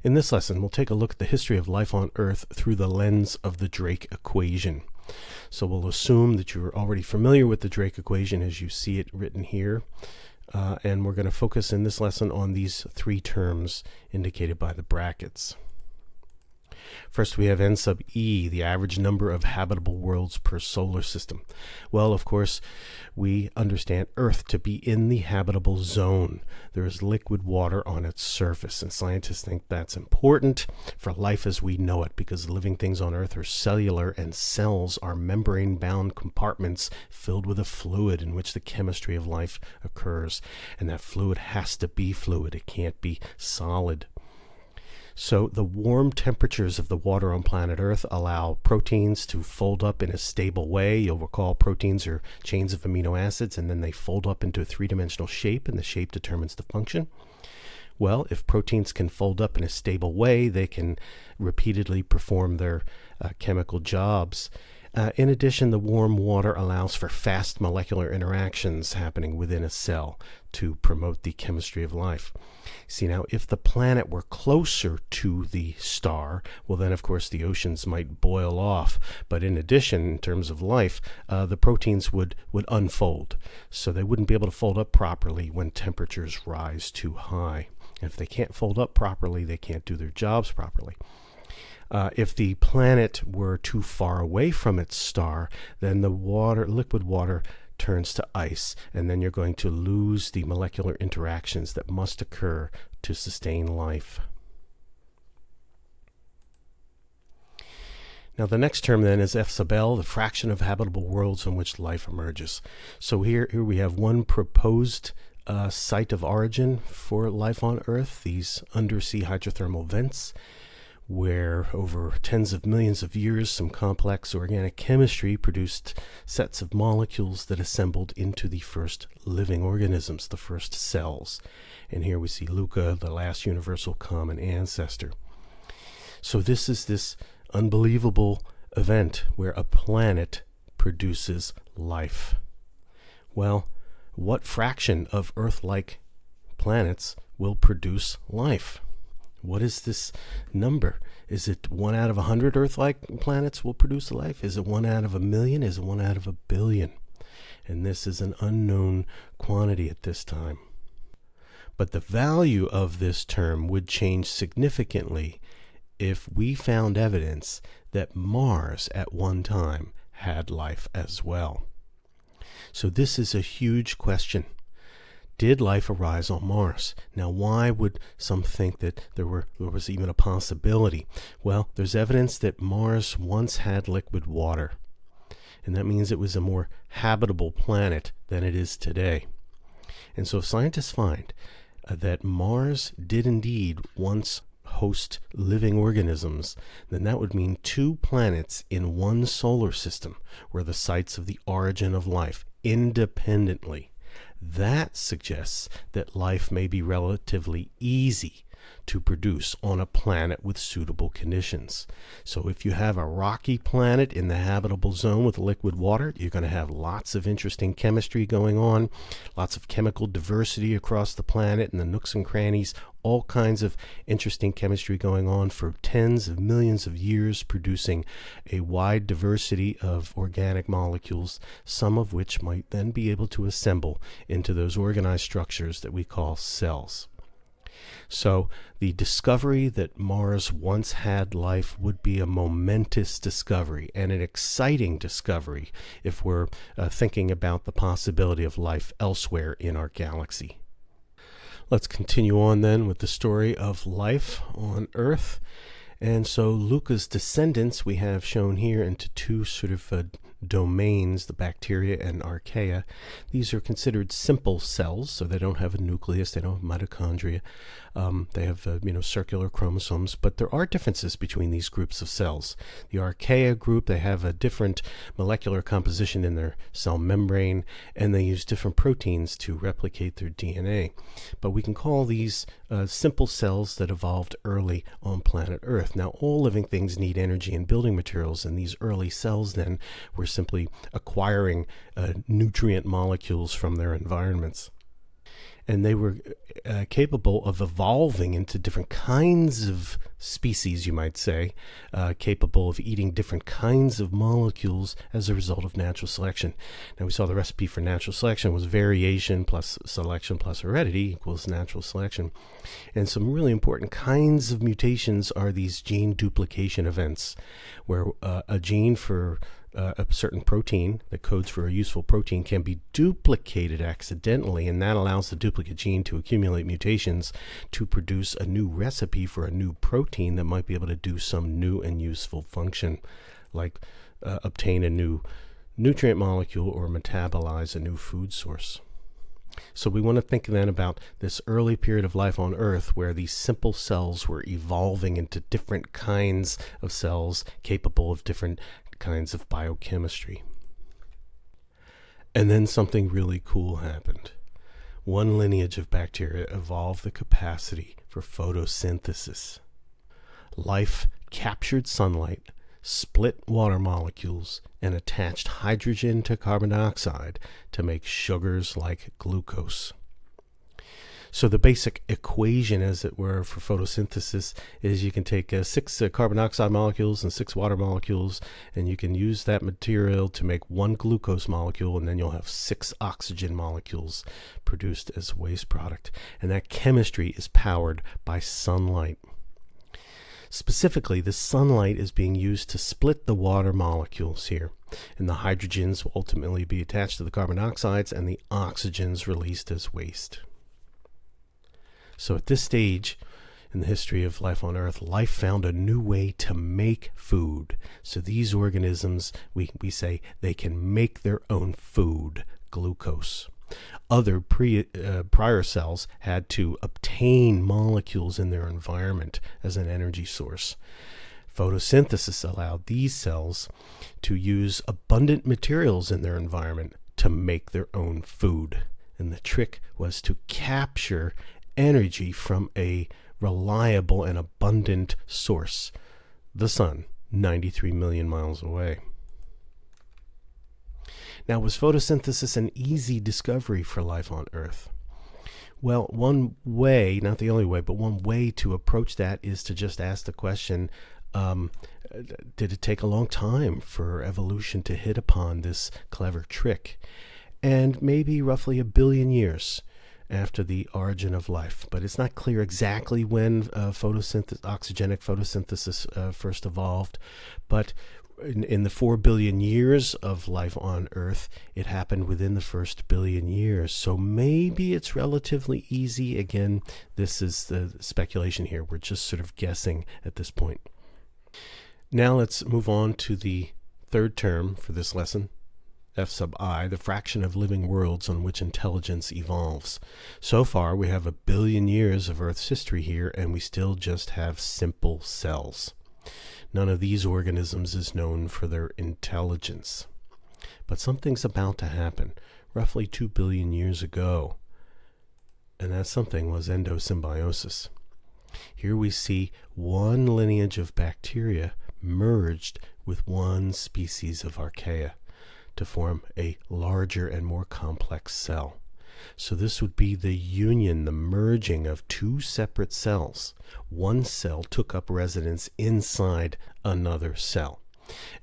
In this lesson, we'll take a look at the history of life on Earth through the lens of the Drake equation. So we'll assume that you're already familiar with the Drake equation as you see it written here. And we're going to focus in this lesson on these three terms indicated by the brackets. First, we have N sub E, the average number of habitable worlds per solar system. Well, of course, we understand Earth to be in the habitable zone. There is liquid water on its surface, and scientists think that's important for life as we know it, because living things on Earth are cellular, and cells are membrane-bound compartments filled with a fluid in which the chemistry of life occurs. And that fluid has to be fluid. It can't be solid. So the warm temperatures of the water on planet Earth allow proteins to fold up in a stable way. You'll recall proteins are chains of amino acids, and then they fold up into a three-dimensional shape, and the shape determines the function. Well, if proteins can fold up in a stable way, they can repeatedly perform their chemical jobs. In addition, the warm water allows for fast molecular interactions happening within a cell to promote the chemistry of life. See, now, if the planet were closer to the star, well, then, of course, the oceans might boil off. But in addition, in terms of life, the proteins would unfold. So they wouldn't be able to fold up properly when temperatures rise too high. And if they can't fold up properly, they can't do their jobs properly. If the planet were too far away from its star, then the liquid water turns to ice, and then you're going to lose the molecular interactions that must occur to sustain life. Now the next term then is F sub L, the fraction of habitable worlds in which life emerges. So here we have one proposed site of origin for life on Earth, these undersea hydrothermal vents, where over tens of millions of years some complex organic chemistry produced sets of molecules that assembled into the first living organisms, the first cells. And here we see Luca, the last universal common ancestor. So this is this unbelievable event where a planet produces life. Well, what fraction of Earth-like planets will produce life? What is this number? Is it 1 out of 100 Earth-like planets will produce life? Is it 1 out of 1,000,000? Is it 1 out of 1,000,000,000? And this is an unknown quantity at this time. But the value of this term would change significantly if we found evidence that Mars at one time had life as well. So this is a huge question. Did life arise on Mars? Now, why would some think that there was even a possibility? Well, there's evidence that Mars once had liquid water, and that means it was a more habitable planet than it is today. And so if scientists find that Mars did indeed once host living organisms, then that would mean 2 planets in one solar system were the sites of the origin of life independently. That suggests that life may be relatively easy to produce on a planet with suitable conditions. So if you have a rocky planet in the habitable zone with liquid water, you're going to have lots of interesting chemistry going on, lots of chemical diversity across the planet in the nooks and crannies, all kinds of interesting chemistry going on for tens of millions of years, producing a wide diversity of organic molecules, some of which might then be able to assemble into those organized structures that we call cells. So the discovery that Mars once had life would be a momentous discovery and an exciting discovery if we're thinking about the possibility of life elsewhere in our galaxy. Let's continue on then with the story of life on Earth. And so Luca's descendants we have shown here into 2 sort of domains, the bacteria and archaea. These are considered simple cells, so they don't have a nucleus, they don't have mitochondria. They have circular chromosomes, but there are differences between these groups of cells. The archaea group, they have a different molecular composition in their cell membrane, and they use different proteins to replicate their DNA. But we can call these simple cells that evolved early on planet Earth. Now, all living things need energy and building materials, and these early cells then were simply acquiring nutrient molecules from their environments. and they were capable of evolving into different kinds of species, you might say, capable of eating different kinds of molecules as a result of natural selection. Now, we saw the recipe for natural selection was variation plus selection plus heredity equals natural selection. And some really important kinds of mutations are these gene duplication events, where a gene for a certain protein that codes for a useful protein can be duplicated accidentally, and that allows the duplicate gene to accumulate mutations to produce a new recipe for a new protein that might be able to do some new and useful function, like obtain a new nutrient molecule or metabolize a new food source. So we want to think then about this early period of life on Earth where these simple cells were evolving into different kinds of cells capable of different kinds of biochemistry. And then something really cool happened. One lineage of bacteria evolved the capacity for photosynthesis. Life captured sunlight, split water molecules, and attached hydrogen to carbon dioxide to make sugars like glucose. So the basic equation, as it were, for photosynthesis is you can take 6 carbon dioxide molecules and 6 water molecules, and you can use that material to make 1 glucose molecule, and then you'll have 6 oxygen molecules produced as waste product. And that chemistry is powered by sunlight. Specifically, the sunlight is being used to split the water molecules here, and the hydrogens will ultimately be attached to the carbon dioxides and the oxygens released as waste. So at this stage in the history of life on Earth, life found a new way to make food. So these organisms, we say they can make their own food, glucose. Other prior cells had to obtain molecules in their environment as an energy source. Photosynthesis allowed these cells to use abundant materials in their environment to make their own food. And the trick was to capture energy from a reliable and abundant source, the sun, 93 million miles away. Now, was photosynthesis an easy discovery for life on Earth? Well, one way, not the only way, but one way to approach that is to just ask the question, did it take a long time for evolution to hit upon this clever trick? And maybe roughly 1 billion years after the origin of life. But it's not clear exactly when oxygenic photosynthesis first evolved. But in the 4 billion years of life on Earth, it happened within the first billion years. So maybe it's relatively easy. Again, this is the speculation here. We're just sort of guessing at this point. Now let's move on to the third term for this lesson, F sub I, the fraction of living worlds on which intelligence evolves. So far, we have 1 billion years of Earth's history here, and we still just have simple cells. None of these organisms is known for their intelligence. But something's about to happen, roughly 2 billion years ago. And that something was endosymbiosis. Here we see one lineage of bacteria merged with one species of archaea to form a larger and more complex cell. So this would be the union, the merging of 2 separate cells. One cell took up residence inside another cell.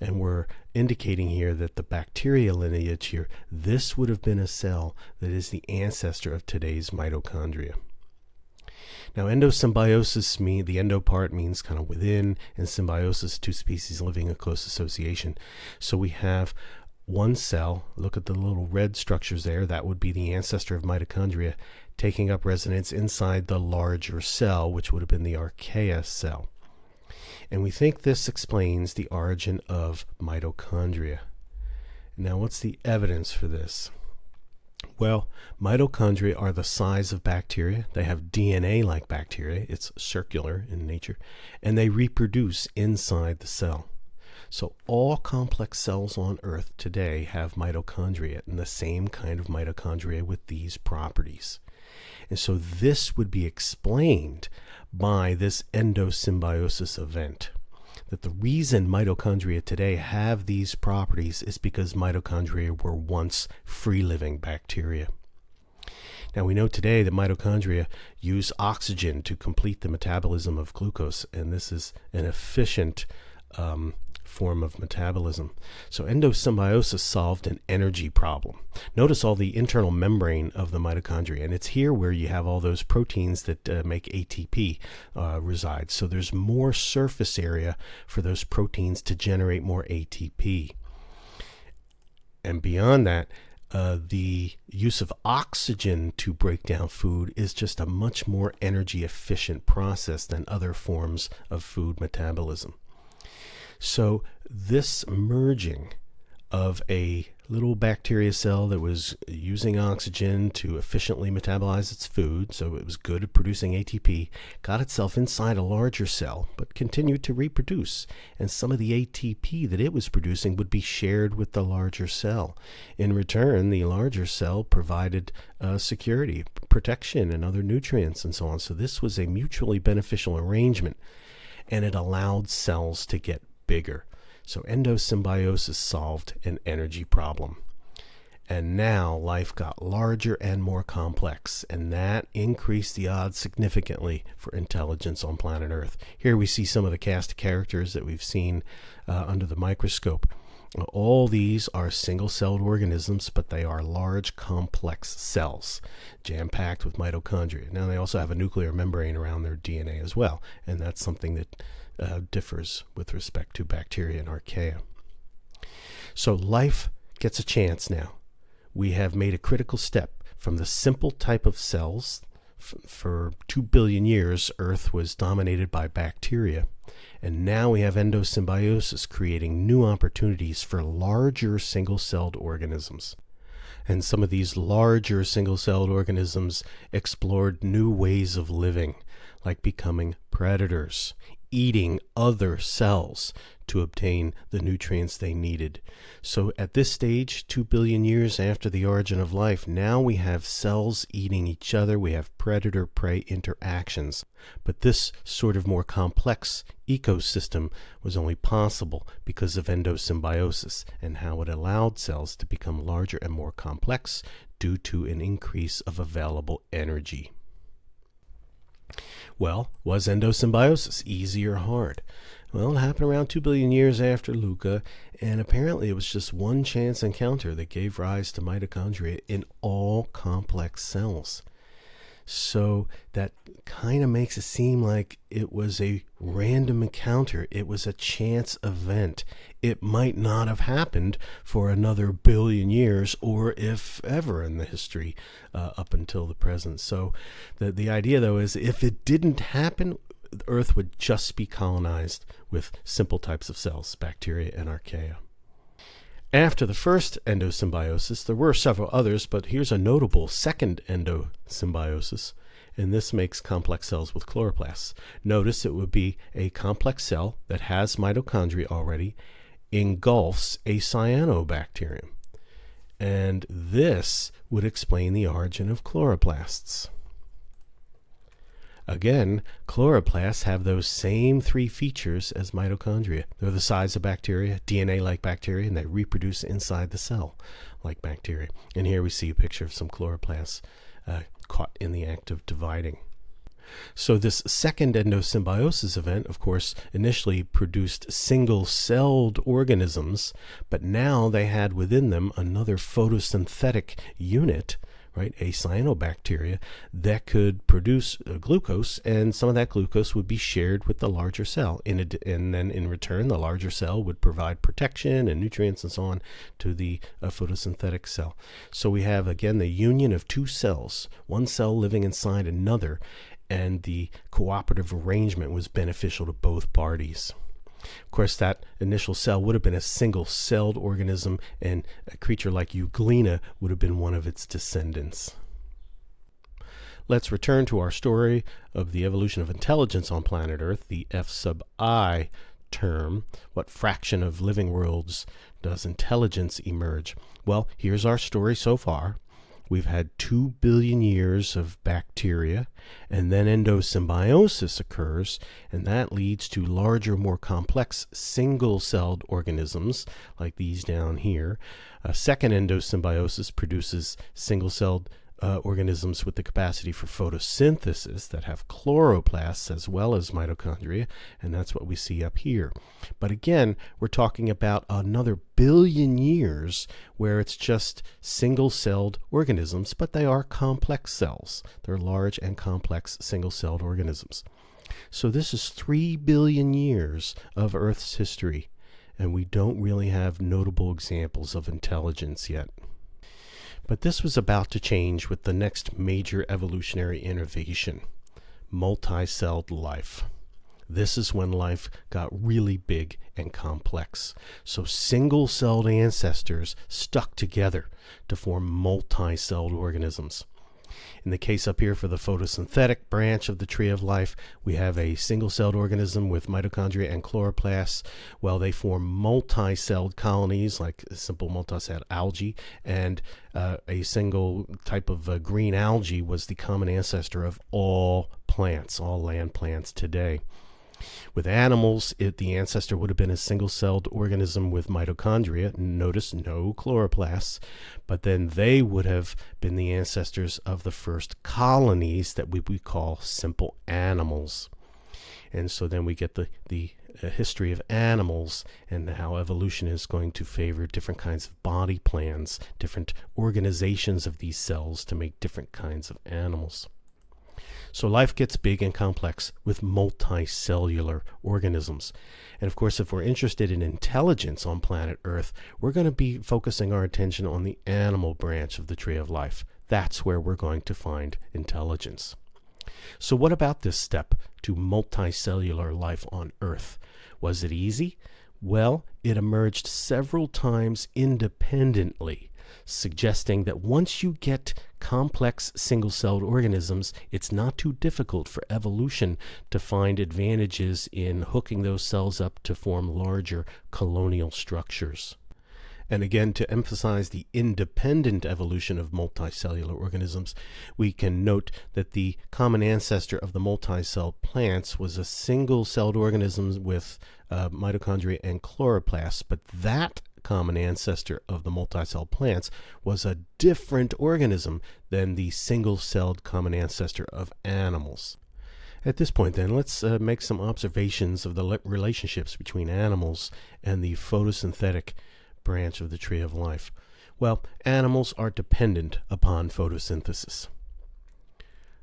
And we're indicating here that the bacteria lineage here, this would have been a cell that is the ancestor of today's mitochondria. Now, endosymbiosis, the endo part means kind of within, and symbiosis, 2 species living in close association. So we have one cell, look at the little red structures there, that would be the ancestor of mitochondria, taking up residence inside the larger cell, which would have been the archaea cell. And we think this explains the origin of mitochondria. Now, what's the evidence for this? Well, mitochondria are the size of bacteria. They have DNA like bacteria. It's circular in nature. And they reproduce inside the cell. So all complex cells on Earth today have mitochondria, and the same kind of mitochondria with these properties. And so this would be explained by this endosymbiosis event. That the reason mitochondria today have these properties is because mitochondria were once free-living bacteria. Now, we know today that mitochondria use oxygen to complete the metabolism of glucose, and this is an efficient form of metabolism. So endosymbiosis solved an energy problem. Notice all the internal membrane of the mitochondria, and it's here where you have all those proteins that make ATP reside. So there's more surface area for those proteins to generate more ATP. And beyond that, the use of oxygen to break down food is just a much more energy efficient process than other forms of food metabolism. So this merging of a little bacteria cell that was using oxygen to efficiently metabolize its food, so it was good at producing ATP, got itself inside a larger cell, but continued to reproduce. And some of the ATP that it was producing would be shared with the larger cell. In return, the larger cell provided security, protection, and other nutrients and so on. So this was a mutually beneficial arrangement, and it allowed cells to get bigger. So endosymbiosis solved an energy problem. And now life got larger and more complex, and that increased the odds significantly for intelligence on planet Earth. Here we see some of the cast of characters that we've seen under the microscope. All these are single-celled organisms, but they are large, complex cells, jam-packed with mitochondria. Now, they also have a nuclear membrane around their DNA as well, and that's something that differs with respect to bacteria and archaea. So life gets a chance now. We have made a critical step from the simple type of cells. For 2 billion years, Earth was dominated by bacteria, and now we have endosymbiosis creating new opportunities for larger single-celled organisms. And some of these larger single-celled organisms explored new ways of living, like becoming predators, eating other cells to obtain the nutrients they needed. So at this stage, 2 billion years after the origin of life, now we have cells eating each other. We have predator-prey interactions. But this sort of more complex ecosystem was only possible because of endosymbiosis and how it allowed cells to become larger and more complex due to an increase of available energy. Well, was endosymbiosis easy or hard? Well, it happened around 2 billion years after Luca, and apparently it was just one chance encounter that gave rise to mitochondria in all complex cells. So that kind of makes it seem like it was a random encounter. It was a chance event. It might not have happened for another billion years, or if ever in the history up until the present. So the idea, though, is if it didn't happen, Earth would just be colonized with simple types of cells, bacteria and archaea. After the first endosymbiosis, there were several others, but here's a notable second endosymbiosis, and this makes complex cells with chloroplasts. Notice it would be a complex cell that has mitochondria already, engulfs a cyanobacterium. And this would explain the origin of chloroplasts. Again, chloroplasts have those same three features as mitochondria. They're the size of bacteria, DNA like bacteria, and they reproduce inside the cell like bacteria. And here we see a picture of some chloroplasts caught in the act of dividing. So this second endosymbiosis event, of course, initially produced single-celled organisms, but now they had within them another photosynthetic unit, right, a cyanobacteria, that could produce glucose, and some of that glucose would be shared with the larger cell. And then in return, the larger cell would provide protection and nutrients and so on to the photosynthetic cell. So we have, again, the union of two cells, one cell living inside another, and the cooperative arrangement was beneficial to both parties. Of course, that initial cell would have been a single-celled organism, and a creature like Euglena would have been one of its descendants. Let's return to our story of the evolution of intelligence on planet Earth, the F sub I term. What fraction of living worlds does intelligence emerge? Well, here's our story so far. We've had 2 billion years of bacteria, and then endosymbiosis occurs, and that leads to larger, more complex single-celled organisms like these down here. A second endosymbiosis produces single-celled organisms with the capacity for photosynthesis that have chloroplasts as well as mitochondria, and that's what we see up here. But again, we're talking about another billion years where it's just single-celled organisms, but they are complex cells. They're large and complex single-celled organisms. So this is 3 billion years of Earth's history, and we don't really have notable examples of intelligence yet. But this was about to change with the next major evolutionary innovation, multi-celled life. This is when life got really big and complex. So single-celled ancestors stuck together to form multi-celled organisms. In the case up here for the photosynthetic branch of the tree of life, we have a single-celled organism with mitochondria and chloroplasts. Well, they form multi-celled colonies like simple multi-celled algae, and a single type of green algae was the common ancestor of all plants, all land plants today. With animals, the ancestor would have been a single-celled organism with mitochondria. Notice no chloroplasts. But then they would have been the ancestors of the first colonies that we call simple animals. And so then we get the history of animals and how evolution is going to favor different kinds of body plans, different organizations of these cells to make different kinds of animals. So life gets big and complex with multicellular organisms. And of course, if we're interested in intelligence on planet Earth, we're going to be focusing our attention on the animal branch of the tree of life. That's where we're going to find intelligence. So what about this step to multicellular life on Earth? Was it easy? Well, it emerged several times independently, suggesting that once you get complex single-celled organisms, it's not too difficult for evolution to find advantages in hooking those cells up to form larger colonial structures. And again, to emphasize the independent evolution of multicellular organisms, we can note that the common ancestor of the multicelled plants was a single-celled organism with mitochondria and chloroplasts, but that common ancestor of the multicelled plants was a different organism than the single-celled common ancestor of animals. At this point then, let's make some observations of the relationships between animals and the photosynthetic branch of the tree of life. Well, animals are dependent upon photosynthesis.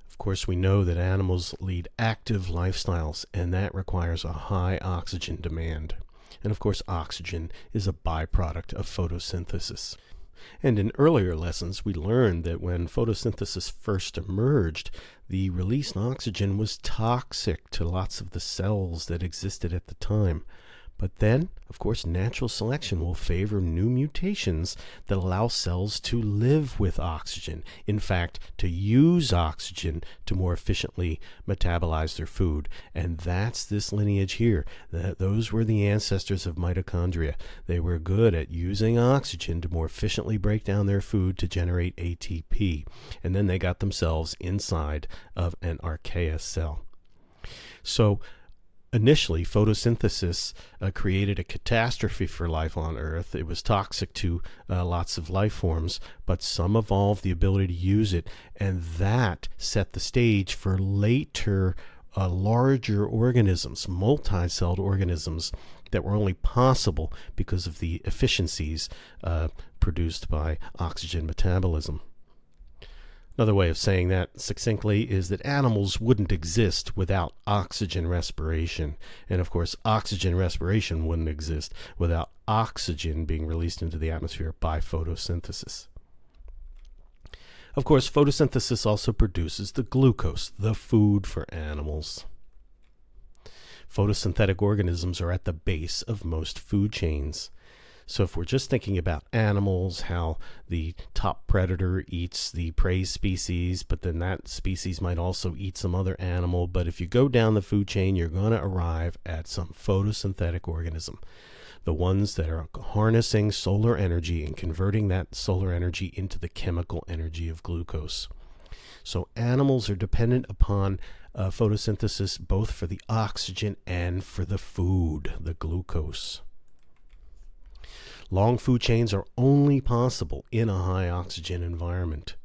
Of course, we know that animals lead active lifestyles, and that requires a high oxygen demand. And of course, oxygen is a byproduct of photosynthesis. And in earlier lessons, we learned that when photosynthesis first emerged, the released oxygen was toxic to lots of the cells that existed at the time. But then, of course, natural selection will favor new mutations that allow cells to live with oxygen. In fact, to use oxygen to more efficiently metabolize their food. And that's this lineage here. Those were the ancestors of mitochondria. They were good at using oxygen to more efficiently break down their food to generate ATP. And then they got themselves inside of an archaea cell. So, initially, photosynthesis created a catastrophe for life on Earth. It was toxic to lots of life forms, but some evolved the ability to use it, and that set the stage for later larger organisms, multi-celled organisms, that were only possible because of the efficiencies produced by oxygen metabolism. Another way of saying that succinctly is that animals wouldn't exist without oxygen respiration. And of course, oxygen respiration wouldn't exist without oxygen being released into the atmosphere by photosynthesis. Of course, photosynthesis also produces the glucose, the food for animals. Photosynthetic organisms are at the base of most food chains. So if we're just thinking about animals, how the top predator eats the prey species, but then that species might also eat some other animal. But if you go down the food chain, you're going to arrive at some photosynthetic organism. The ones that are harnessing solar energy and converting that solar energy into the chemical energy of glucose. So animals are dependent upon photosynthesis both for the oxygen and for the food, the glucose. Long food chains are only possible in a high oxygen environment.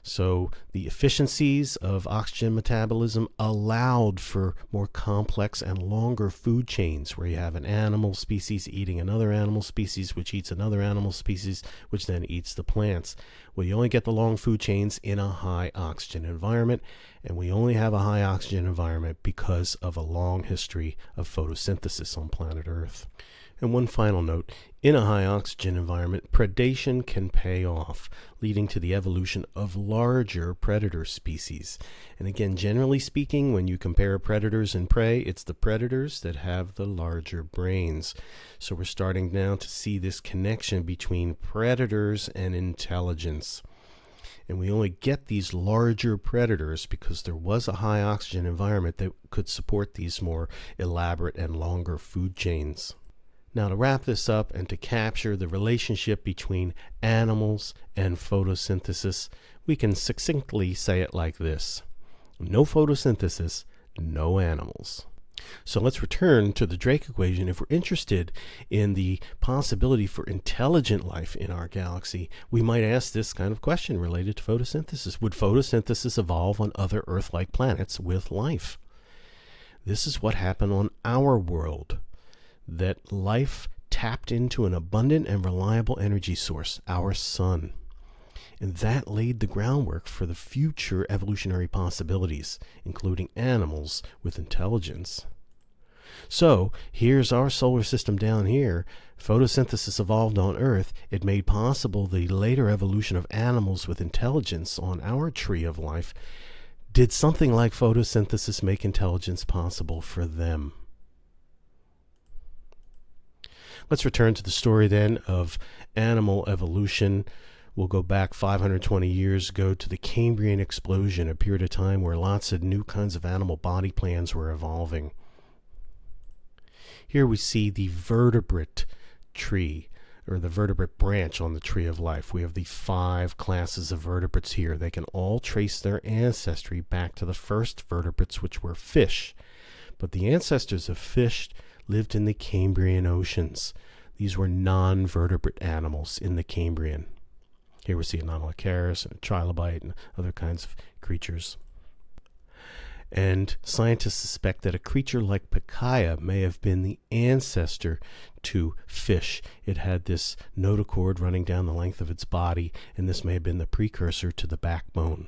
So the efficiencies of oxygen metabolism allowed for more complex and longer food chains, where you have an animal species eating another animal species, which eats another animal species, which then eats the plants. Well, you only get the long food chains in a high oxygen environment, and we only have a high oxygen environment because of a long history of photosynthesis on planet Earth. And one final note, in a high oxygen environment, predation can pay off, leading to the evolution of larger predator species. And again, generally speaking, when you compare predators and prey, it's the predators that have the larger brains. So we're starting now to see this connection between predators and intelligence. And we only get these larger predators because there was a high oxygen environment that could support these more elaborate and longer food chains. Now, to wrap this up and to capture the relationship between animals and photosynthesis, we can succinctly say it like this: no photosynthesis, no animals. So let's return to the Drake equation. If we're interested in the possibility for intelligent life in our galaxy, we might ask this kind of question related to photosynthesis. Would photosynthesis evolve on other Earth-like planets with life? This is what happened on our world. That life tapped into an abundant and reliable energy source, our sun. And that laid the groundwork for the future evolutionary possibilities, including animals with intelligence. So here's our solar system down here. Photosynthesis evolved on Earth. It made possible the later evolution of animals with intelligence on our tree of life. Did something like photosynthesis make intelligence possible for them? Let's return to the story then of animal evolution. We'll go back 520 years ago to the Cambrian explosion, a period of time where lots of new kinds of animal body plans were evolving. Here we see the vertebrate tree, or the vertebrate branch on the tree of life. We have the 5 classes of vertebrates here. They can all trace their ancestry back to the first vertebrates, which were fish. But the ancestors of fish lived in the Cambrian oceans. These were non-vertebrate animals in the Cambrian. Here we see an Anomalocaris and a trilobite and other kinds of creatures. And scientists suspect that a creature like Pikaia may have been the ancestor to fish. It had this notochord running down the length of its body, and this may have been the precursor to the backbone.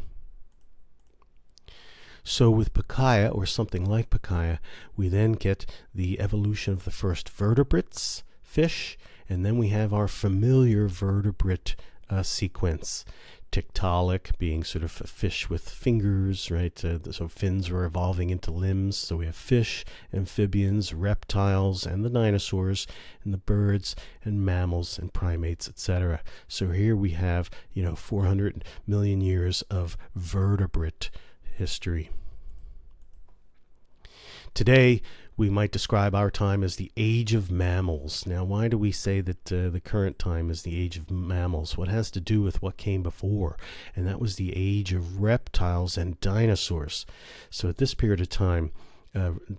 So with Pikaia, or something like Pikaia, we then get the evolution of the first vertebrates, fish, and then we have our familiar vertebrate sequence. Tiktaalik being sort of a fish with fingers, right? So fins were evolving into limbs. So we have fish, amphibians, reptiles, and the dinosaurs, and the birds, and mammals, and primates, etc. So here we have, 400 million years of vertebrate history. Today, we might describe our time as the age of mammals. Now, why do we say that the current time is the age of mammals? What has to do with what came before? And that was the age of reptiles and dinosaurs. So at this period of time,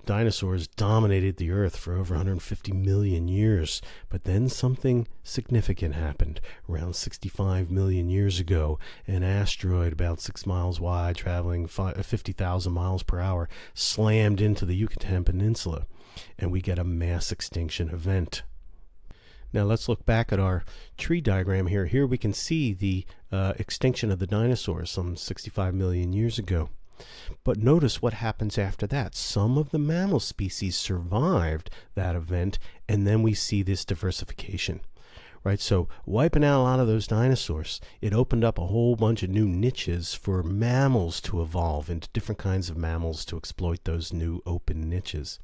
dinosaurs dominated the earth for over 150 million years. But then something significant happened. Around 65 million years ago, an asteroid about 6 miles wide, traveling 50,000 miles per hour, slammed into the Yucatan Peninsula, and we get a mass extinction event. Now let's look back at our tree diagram here. Here we can see the extinction of the dinosaurs some 65 million years ago. But notice what happens after that. Some of the mammal species survived that event, and then we see this diversification. Right, so wiping out a lot of those dinosaurs, it opened up a whole bunch of new niches for mammals to evolve into different kinds of mammals to exploit those new open niches.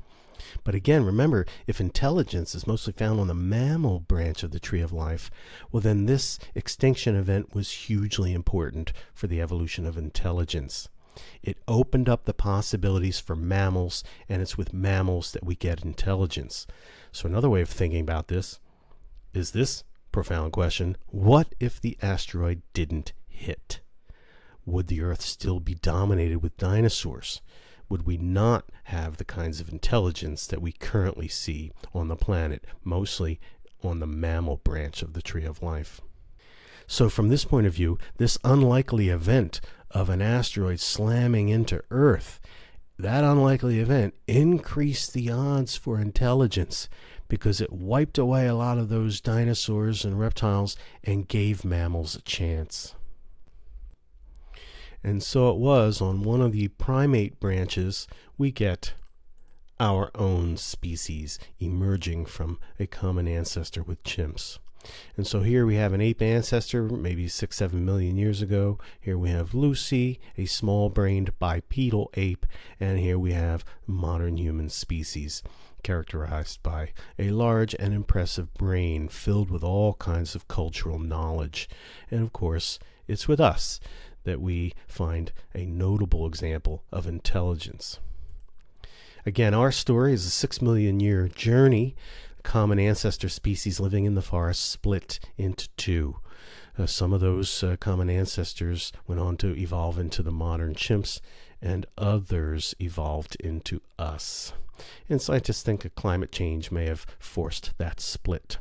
But again, remember, if intelligence is mostly found on the mammal branch of the tree of life, well then this extinction event was hugely important for the evolution of intelligence. It opened up the possibilities for mammals, and it's with mammals that we get intelligence. So another way of thinking about this is this profound question: what if the asteroid didn't hit? Would the Earth still be dominated with dinosaurs? Would we not have the kinds of intelligence that we currently see on the planet, mostly on the mammal branch of the tree of life? So from this point of view, this unlikely event of an asteroid slamming into Earth, that unlikely event increased the odds for intelligence because it wiped away a lot of those dinosaurs and reptiles and gave mammals a chance. And so it was on one of the primate branches we get our own species emerging from a common ancestor with chimps. And so here we have an ape ancestor, maybe 6-7 million years ago. Here we have Lucy, a small-brained bipedal ape, and here we have modern human species, characterized by a large and impressive brain filled with all kinds of cultural knowledge. And of course, it's with us that we find a notable example of intelligence. Again, our story is a 6 million year journey. Common ancestor species living in the forest split into two. Some of those common ancestors went on to evolve into the modern chimps, and others evolved into us. And scientists think that climate change may have forced that split,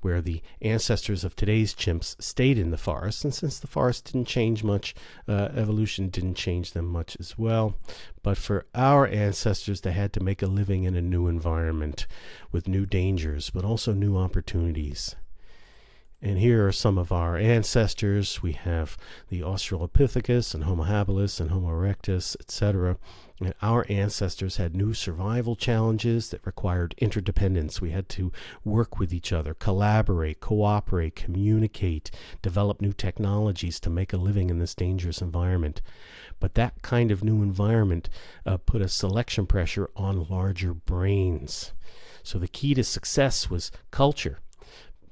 where the ancestors of today's chimps stayed in the forest, and since the forest didn't change much, evolution didn't change them much as well. But for our ancestors, they had to make a living in a new environment with new dangers, but also new opportunities. And here are some of our ancestors. We have the Australopithecus and Homo habilis and Homo erectus, etc. And our ancestors had new survival challenges that required interdependence. We had to work with each other, collaborate, cooperate, communicate, develop new technologies to make a living in this dangerous environment. But that kind of new environment put a selection pressure on larger brains. So the key to success was culture.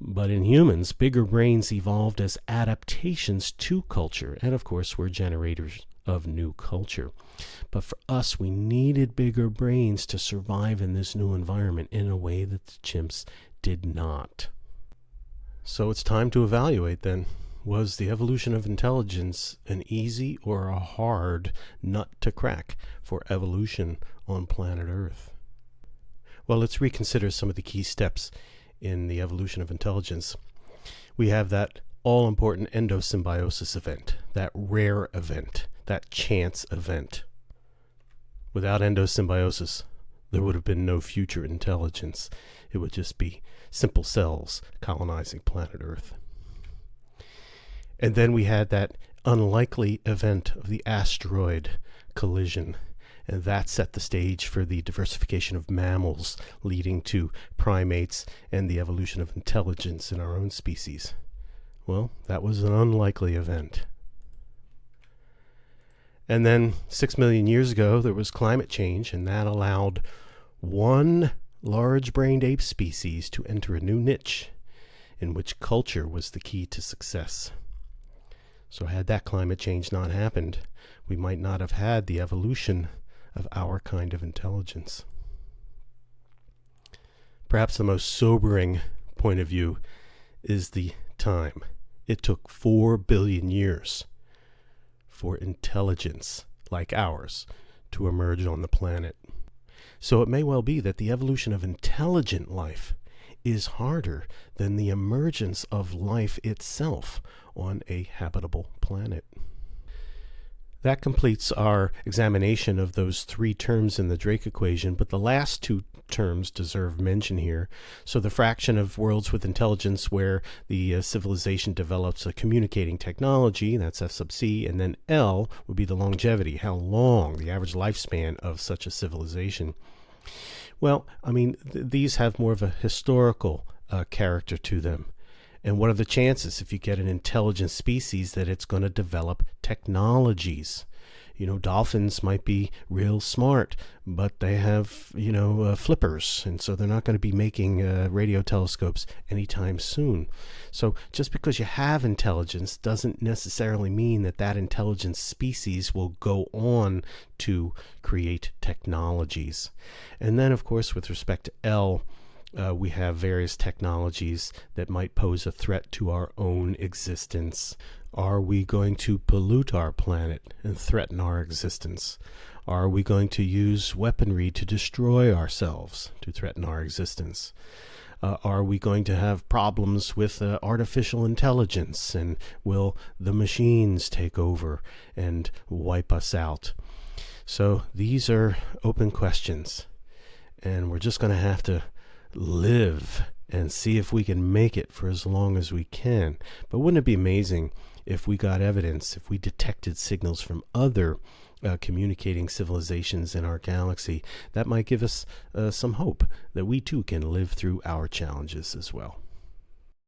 But in humans, bigger brains evolved as adaptations to culture, and of course we're generators of new culture. But for us, we needed bigger brains to survive in this new environment in a way that the chimps did not. So it's time to evaluate then. Was the evolution of intelligence an easy or a hard nut to crack for evolution on planet Earth? Well, let's reconsider some of the key steps in the evolution of intelligence. We have that all-important endosymbiosis event, that rare event, that chance event. Without endosymbiosis, there would have been no future intelligence. It would just be simple cells colonizing planet Earth. And then we had that unlikely event of the asteroid collision, and that set the stage for the diversification of mammals, leading to primates and the evolution of intelligence in our own species. Well, that was an unlikely event. And then 6 million years ago, there was climate change, and that allowed one large-brained ape species to enter a new niche in which culture was the key to success. So had that climate change not happened, we might not have had the evolution of our kind of intelligence. Perhaps the most sobering point of view is the time. It took 4 billion years for intelligence like ours to emerge on the planet. So it may well be that the evolution of intelligent life is harder than the emergence of life itself on a habitable planet. That completes our examination of those 3 terms in the Drake equation, but the last 2 terms deserve mention here. So the fraction of worlds with intelligence where the civilization develops a communicating technology, that's F sub c, and then L would be the longevity, how long, the average lifespan of such a civilization. Well, I mean, these have more of a historical character to them. And what are the chances, if you get an intelligent species, that it's going to develop technologies? You know, dolphins might be real smart, but they have, flippers, and so they're not going to be making radio telescopes anytime soon. So just because you have intelligence doesn't necessarily mean that that intelligent species will go on to create technologies. And then, of course, with respect to L, we have various technologies that might pose a threat to our own existence. Are we going to pollute our planet and threaten our existence? Are we going to use weaponry to destroy ourselves, to threaten our existence? Are we going to have problems with artificial intelligence, and will the machines take over and wipe us out? So these are open questions, and we're just going to have to live and see if we can make it for as long as we can. But wouldn't it be amazing if we got evidence, if we detected signals from other communicating civilizations in our galaxy? That might give us some hope that we too can live through our challenges as well.